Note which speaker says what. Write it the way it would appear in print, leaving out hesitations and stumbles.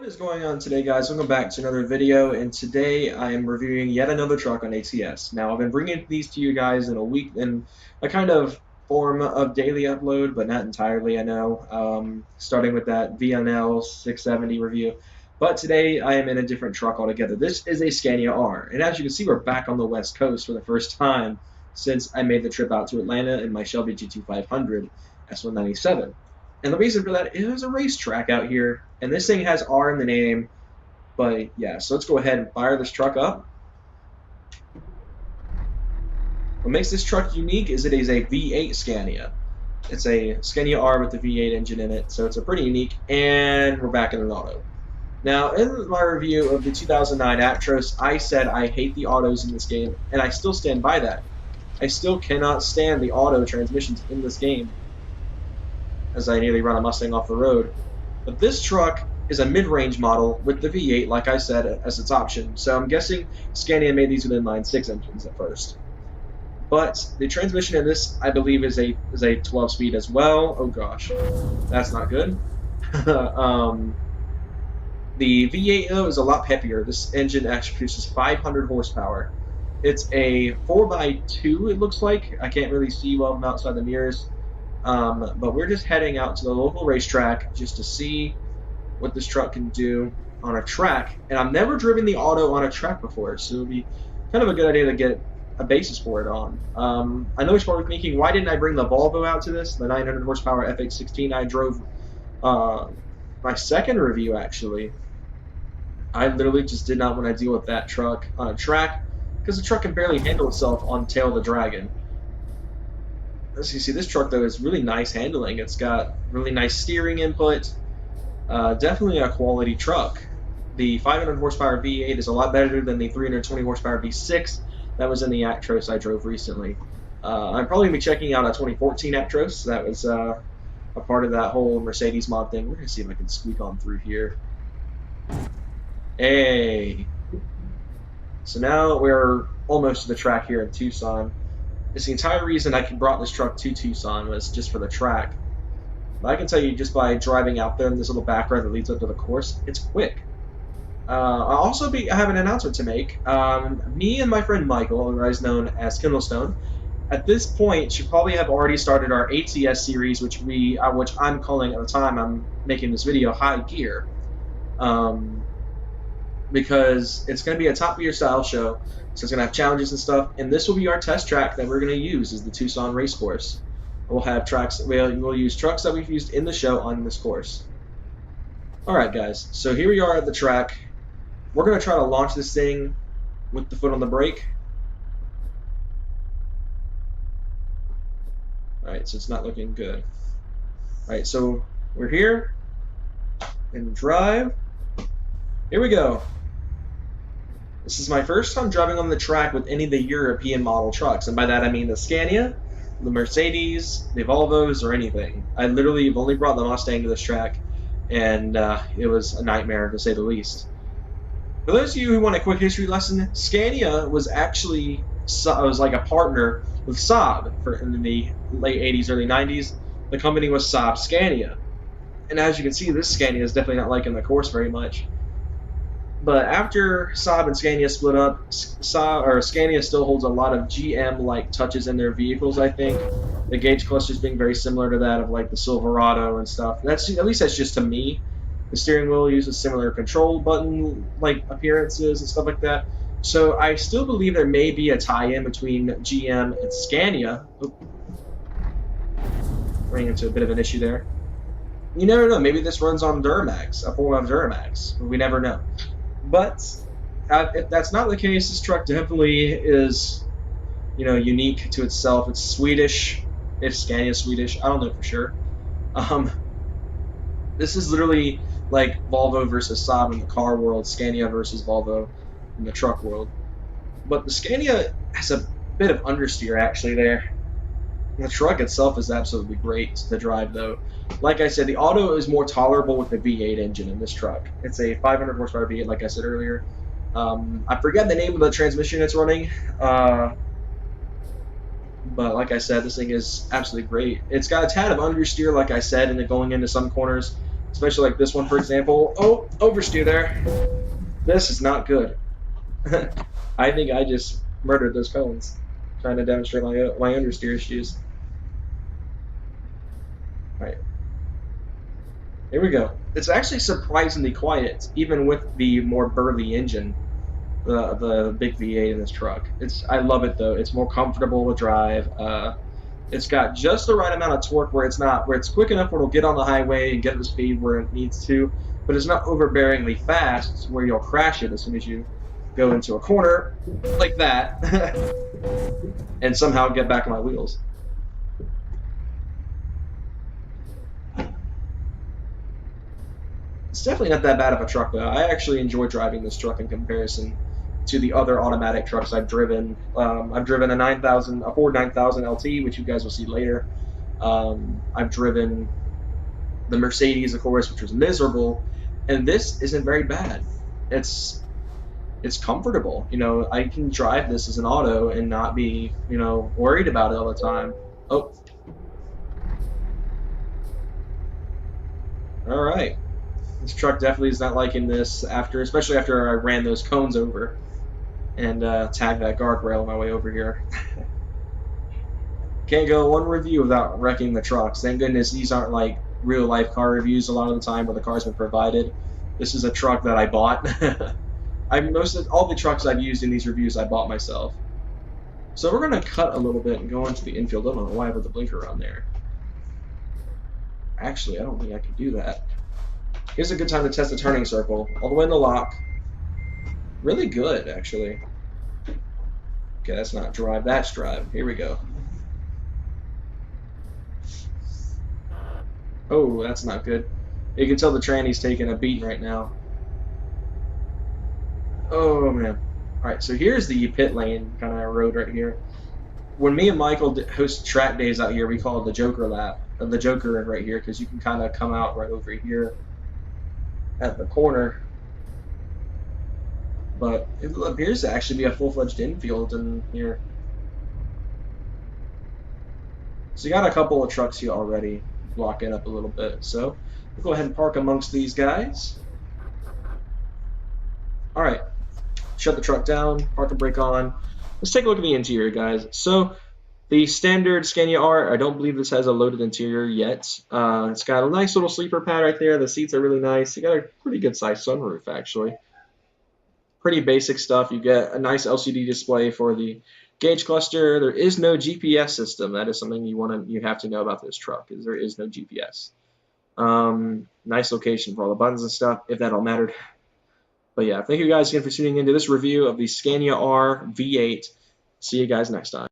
Speaker 1: What is going on today, guys? Welcome back to another video, and today I am reviewing yet another truck on ATS. Now, I've been bringing these to you guys in a kind of form of daily upload, but not entirely, I know, starting with that VNL 670 review. But today I am in a different truck altogether. This is a Scania R, and as you can see, we're back on the West Coast for the first time since I made the trip out to Atlanta in my Shelby GT500 S197. And the reason for that is a racetrack out here, and this thing has R in the name. But yeah, so let's go ahead and fire this truck up. What makes this truck unique is it is a V8 Scania. It's a Scania R with the V8 engine in it, so it's a pretty unique, and we're back in an auto. Now, in my review of the 2009 Actros, I said I hate the autos in this game, and I still stand by that. I still cannot stand the auto transmissions in this game, as I nearly run a Mustang off the road. But this truck is a mid-range model with the V8, like I said, as its option. So I'm guessing Scania made these with inline-six engines at first. But the transmission in this, I believe, is a 12-speed as well. Oh gosh, that's not good. The V8 though is a lot peppier. This engine actually produces 500 horsepower. It's a 4x2, it looks like. I can't really see well from outside the mirrors. But we're just heading out to the local racetrack just to see what this truck can do on a track. And I've never driven the auto on a track before, so it would be kind of a good idea to get a basis for it on. I know you're probably thinking, why didn't I bring the Volvo out to this? The 900 horsepower F816 I drove my second review, actually. I literally just did not want to deal with that truck on a track because the truck can barely handle itself on Tail of the Dragon. As you see, this truck, though, is really nice handling. It's got really nice steering input. Definitely a quality truck. The 500 horsepower V8 is a lot better than the 320 horsepower V6 that was in the Actros I drove recently. I'm probably going to be checking out a 2014 Actros. That was a part of that whole Mercedes mod thing. We're going to see if I can squeak on through here. Hey! So now we're almost to the track here in Tucson. It's the entire reason I brought this truck to Tucson was just for the track. But I can tell you just by driving out there in this little back road that leads up to the course, it's quick. I have an announcement to make. Me and my friend Michael, otherwise known as Kindlestone, at this point should probably have already started our ATS series, which I'm calling at the time I'm making this video High Gear. Because it's going to be a Top Gear style show, so it's going to have challenges and stuff, and this will be our test track that we're going to use is the Tucson race course. We'll have tracks, we'll use trucks that we've used in the show on this course. Alright guys, so here we are at the track. We're going to try to launch this thing with the foot on the brake. Alright, so it's not looking good. Alright, so we're here, and drive. Here we go. This is my first time driving on the track with any of the European model trucks, and by that I mean the Scania, the Mercedes, the Volvos, or anything. I literally have only brought the Mustang to this track, and it was a nightmare to say the least. For those of you who want a quick history lesson, Scania was actually like a partner with Saab in the late 80s, early 90s. The company was Saab Scania, and as you can see, this Scania is definitely not liking the course very much. But after Saab and Scania split up, Scania still holds a lot of GM-like touches in their vehicles, I think. The gauge clusters being very similar to that of like the Silverado and stuff. At least that's just to me. The steering wheel uses similar control button-like appearances and stuff like that. So I still believe there may be a tie-in between GM and Scania. Running into a bit of an issue there. You never know. Maybe this runs on Duramax, a form of Duramax. We never know. But if that's not the case, this truck definitely is, unique to itself. It's Swedish, if Scania is Swedish. I don't know for sure. This is literally like Volvo versus Saab in the car world, Scania versus Volvo in the truck world. But the Scania has a bit of understeer actually there. The truck itself is absolutely great to drive, though. Like I said, the auto is more tolerable with the V8 engine in this truck. It's a 500 horsepower V8, like I said earlier. I forget the name of the transmission it's running, but like I said, this thing is absolutely great. It's got a tad of understeer, like I said, and going into some corners. especially like this one, for example. Oh, oversteer there. This is not good. I think I just murdered those cones trying to demonstrate my understeer issues. All right, here we go. It's actually surprisingly quiet, even with the more burly engine, the big V8 in this truck. I love it though. It's more comfortable to drive. It's got just the right amount of torque where it's quick enough where it'll get on the highway and get the speed where it needs to, but it's not overbearingly fast where you'll crash it as soon as you go into a corner like that and somehow get back on my wheels. It's definitely not that bad of a truck though. I actually enjoy driving this truck in comparison to the other automatic trucks I've driven. I've driven a Ford 9000 LT, which you guys will see later. I've driven the Mercedes, of course, which was miserable, and this isn't very bad. It's it's comfortable. I can drive this as an auto and not be worried about it all the time. Oh, all right. This truck definitely is not liking this especially after I ran those cones over and tagged that guardrail on my way over here. Can't go one review without wrecking the trucks. Thank goodness these aren't like real life car reviews a lot of the time where the car's been provided. This is a truck that I bought. Most of all the trucks I've used in these reviews I bought myself. So we're gonna cut a little bit and go into the infield. I don't know why I put the blinker on there. Actually, I don't think I can do that. Here's a good time to test the turning circle. All the way in the lock. Really good, actually. Okay, that's not drive, that's drive. Here we go. Oh, that's not good. You can tell the tranny's taking a beating right now. Oh, man. All right, so here's the pit lane kind of road right here. When me and Michael host track days out here, we call it the Joker lap, the Joker right here, because you can kind of come out right over here at the corner. But it appears to actually be a full-fledged infield in here. So you got a couple of trucks here already blocking up a little bit. So we'll go ahead and park amongst these guys. All right, shut the truck down, park and brake on. Let's take a look at the interior, guys. So the standard Scania R, I don't believe this has a loaded interior yet. It's got a nice little sleeper pad right there. The seats are really nice. You got a pretty good sized sunroof, actually. Pretty basic stuff. You get a nice LCD display for the gauge cluster. There is no GPS system. That is something you have to know about this truck, is there is no GPS. Nice location for all the buttons and stuff, if that all mattered. But yeah, thank you guys again for tuning into this review of the Scania R V8. See you guys next time.